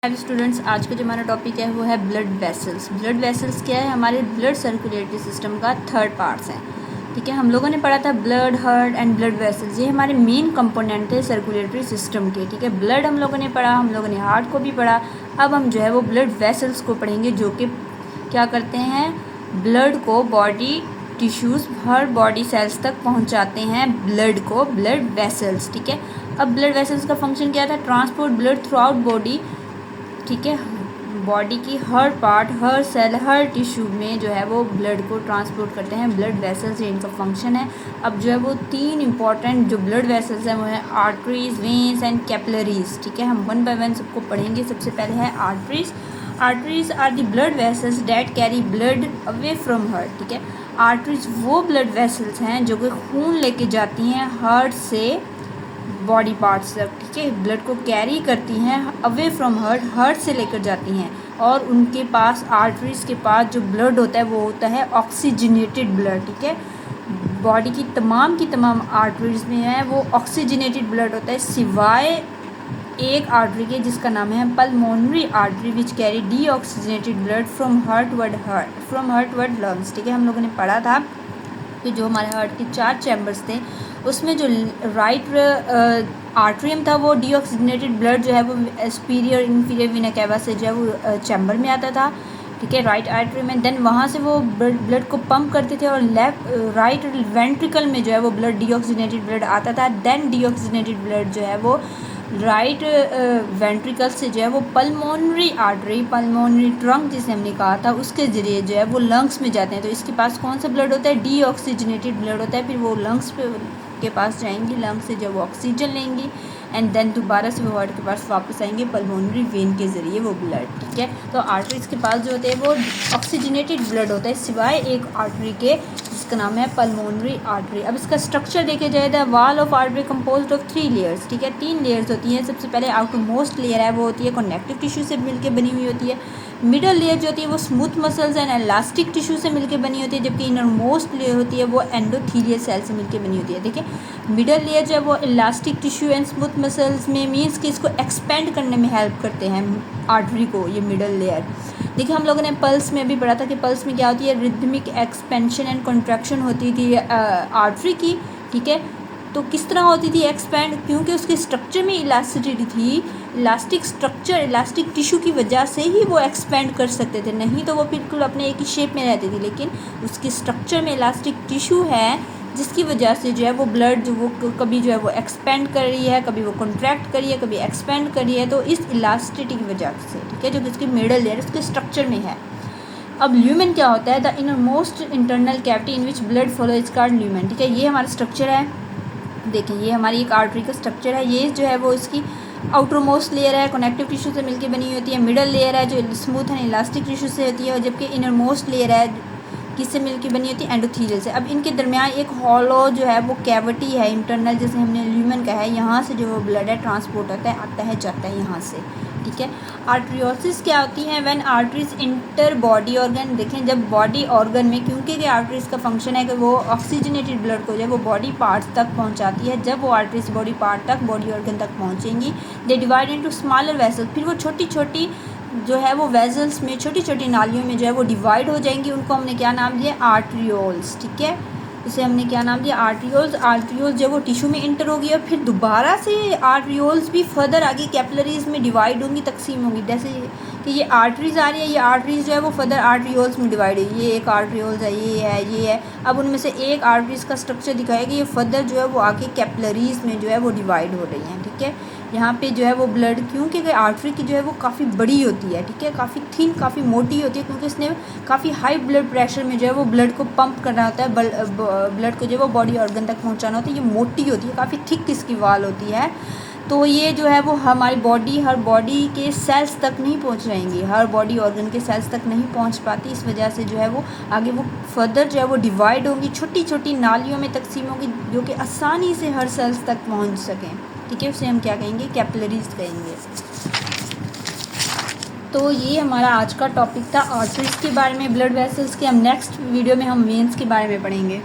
Hello students, आज का जो हमारा टॉपिक है वो है ब्लड वेसल्स। ब्लड वेसल्स क्या है? हमारे ब्लड सर्कुलेटरी सिस्टम का थर्ड पार्ट्स है। ठीक है, हम लोगों ने पढ़ा था blood, heart and blood vessels, ये हमारे मेन कंपोनेंट है सर्कुलेटरी सिस्टम के। ठीक है, ब्लड हम लोगों ने पढ़ा, हम लोगों ने हार्ट को भी पढ़ा। अब हम जो है वो ब्लड वेसल्स को पढ़ेंगे, जो कि क्या करते हैं, ब्लड को बॉडी टिश्यूज़ हर बॉडी सेल्स तक पहुंचाते हैं ब्लड को, ब्लड वेसल्स। ठीक है, अब ब्लड वेसल्स का फंक्शन क्या था? Transport blood through out body. ठीक है, बॉडी की हर पार्ट, हर सेल, हर टिश्यू में जो है वो ब्लड को ट्रांसपोर्ट करते हैं ब्लड वेसल्स, ये इनका फंक्शन है। अब जो है वो तीन इंपॉर्टेंट जो ब्लड वेसल्स हैं वो है आर्टरीज, वेन्स एंड कैपिलरीज। ठीक है, हम वन बाय वन सबको पढ़ेंगे। सबसे पहले है arteries. Arteries are the blood vessels that carry blood away from heart. ठीक है, आर्टरीज वो ब्लड वेसल्स हैं जो कि खून लेके जाती हैं हार्ट से बॉडी पार्ट्स तक। ठीक है, ब्लड को कैरी करती हैं अवे फ्रॉम हार्ट, हार्ट से लेकर जाती हैं। और उनके पास, आर्टरीज के पास जो ब्लड होता है वो होता है ऑक्सीजनेटेड ब्लड। ठीक है, बॉडी की तमाम आर्टरीज में है वो ऑक्सीजनेटेड ब्लड होता है, सिवाय एक आर्टरी के जिसका नाम है pulmonary artery, which carry deoxygenated blood from heart word lungs. ठीक है, हम लोगों ने पढ़ा था कि जो हमारे हार्ट के 4 चैम्बर्स थे उसमें जो राइट आर्ट्रियम था वो डीऑक्सीजनेटेड ब्लड जो है वो सुपीरियर इंफीरियर वीना कैवा से जो है वो चैम्बर में आता था। ठीक है, राइट आर्टरी में, देन वहाँ से वो ब्लड को पंप करते थे और राइट वेंट्रिकल में जो है वो ब्लड डीऑक्सीजनेटेड ब्लड आता था। देन डीऑक्सीजनेटेड ब्लड जो है वो राइट वेंट्रिकल से जो है वो पल्मोनरी आर्टरी, पल्मोनरी ट्रंक जिसे हमने कहा था, उसके ज़रिए जो है वो लंग्स में जाते हैं। तो इसके पास कौन सा ब्लड होता है? डीऑक्सीजनेटेड ब्लड होता है। फिर वो लंग्स के पास जाएंगी, लंग्स से जब वो ऑक्सीजन लेंगी एंड देन दोबारा से वो हार्ट के पास वापस आएंगे पल्मोनरी वेन के ज़रिए वो ब्लड। ठीक है, तो आर्टरीज के पास जो होते हैं वो ऑक्सीजनेटेड ब्लड होता है, सिवाय एक आर्टरी के जिसका नाम है पल्मोनरी आर्टरी। अब इसका स्ट्रक्चर देखे जाए तो wall of artery composed of 3 layers. ठीक है, 3 लेयर्स होती हैं। सबसे पहले आउटर मोस्ट लेयर है वो होती है कनेक्टिव टिश्यू से मिलकर बनी हुई होती है। मिडल लेयर जो होती है वो smooth muscles and elastic tissue से मिलकर बनी होती है, जबकि इनर मोस्ट लेयर होती है वो एंडोथीलियल सेल से मिलकर बनी होती है। देखिए, मिडल लेयर जो है वो elastic tissue and smooth muscles में मीन्स कि इसको एक्सपेंड करने में हेल्प करते हैं आर्टरी को, ये मिडल लेयर। देखिए, हम लोगों ने पल्स में भी पढ़ा था कि पल्स में क्या होती है, रिदमिक एक्सपेंशन एंड कॉन्ट्रैक्शन होती थी आर्टरी की। ठीक है, तो किस तरह होती थी एक्सपेंड? क्योंकि उसके स्ट्रक्चर में इलास्टिसिटी थी, इलास्टिक स्ट्रक्चर, इलास्टिक टिश्यू की वजह से ही वो एक्सपेंड कर सकते थे, नहीं तो वो बिल्कुल अपने एक ही शेप में रहती थी। लेकिन उसके स्ट्रक्चर में इलास्टिक टिश्यू है जिसकी वजह से जो है वो ब्लड जो वो कभी जो है वो एक्सपेंड कर रही है, कभी वो कॉन्ट्रैक्ट कर रही है, कभी एक्सपेंड कर रही है, तो इस इलास्टिसिटी की वजह से। ठीक है, जो कि इसकी मिडल लेयर उसके स्ट्रक्चर में है। अब ल्यूमेन क्या होता है? The inner most internal cavity in which blood flow is called lumen. ठीक है, ये हमारा स्ट्रक्चर है। देखिए, ये हमारी एक आर्टरी का स्ट्रक्चर है। ये जो है वो इसकी आउटर मोस्ट लेयर है, कनेक्टिव टिश्यू से मिलकर बनी होती है। मिडल लेयर है जो स्मूथ एंड इलास्टिक टिश्यू से होती है, और जबकि इनर मोस्ट लेयर है किससे मिलकर बनी होती है? एंडोथीलियल से। अब इनके दरमियान एक हॉलो जो है वो कैविटी है इंटरनल, जैसे हमने ल्यूमेन कहा है, यहाँ से जो वो ब्लड है ट्रांसपोर्ट होता है, आता है जाता है यहाँ से। ठीक है, आर्टरियोसिस क्या होती है? When arteries inter body organ. देखें, जब बॉडी ऑर्गन में, क्योंकि आर्टरीज का फंक्शन है कि वो ऑक्सीजनेटेड ब्लड को जो है वो बॉडी पार्ट्स तक पहुंचाती है, जब वो आर्टरीज बॉडी पार्ट तक, बॉडी ऑर्गन तक पहुंचेंगी, they divide into smaller vessels. फिर वो छोटी छोटी जो है वो वेजल्स में, छोटी छोटी नालियों में जो है वो डिवाइड हो जाएंगी। उनको हमने क्या नाम दिया? आर्ट्रियोल्स। ठीक है, इसे हमने क्या नाम दिया? आर्ट्रियोल्स। आर्ट्रियोल्स जो वो टिश्यू में इंटर होगी और फिर दोबारा से आर्ट्रियोल्स भी फर्दर आगे कैपिलरीज में डिवाइड होंगी, तकसीम होंगी। जैसे कि ये आर्टरीज आ रही है, ये आर्टरीज जो है वो फर्दर आर्ट्रियोल्स में डिवाइड है। ये एक आर्ट्रियोल्स है, ये है। अब उनमें से एक आर्टरीज का स्ट्रक्चर दिखाया कि ये फर्दर जो है वो आगे कैपिलरीज में जो है वो डिवाइड हो रही हैं। ठीक है, यहाँ पे जो है वो ब्लड, क्योंकि आर्टरी की जो है वो काफ़ी बड़ी होती है, ठीक है, काफ़ी थिन, काफ़ी मोटी होती है, क्योंकि इसने काफ़ी हाई ब्लड प्रेशर में जो है वो ब्लड को पंप करना होता है, ब्लड को जो है वो बॉडी ऑर्गन तक पहुँचाना होता है। ये मोटी होती है, काफ़ी थिक इसकी वाल होती है। तो ये जो है वो हमारी बॉडी, हर बॉडी के सेल्स तक नहीं पहुँच जाएंगी, हर बॉडी ऑर्गन के सेल्स तक नहीं पहुँच पाती। इस वजह से जो है वो आगे वो फर्दर जो है वो डिवाइड होंगी, छोटी छोटी नालियों में तकसीम होंगी, जो कि आसानी से हर सेल्स तक पहुँच सकें। ठीक है, उसे हम क्या कहेंगे? कैपिलरीज कहेंगे। तो ये हमारा आज का टॉपिक था आर्टरीज के बारे में, ब्लड वेसल्स के। हम नेक्स्ट वीडियो में हम वेन्स के बारे में पढ़ेंगे।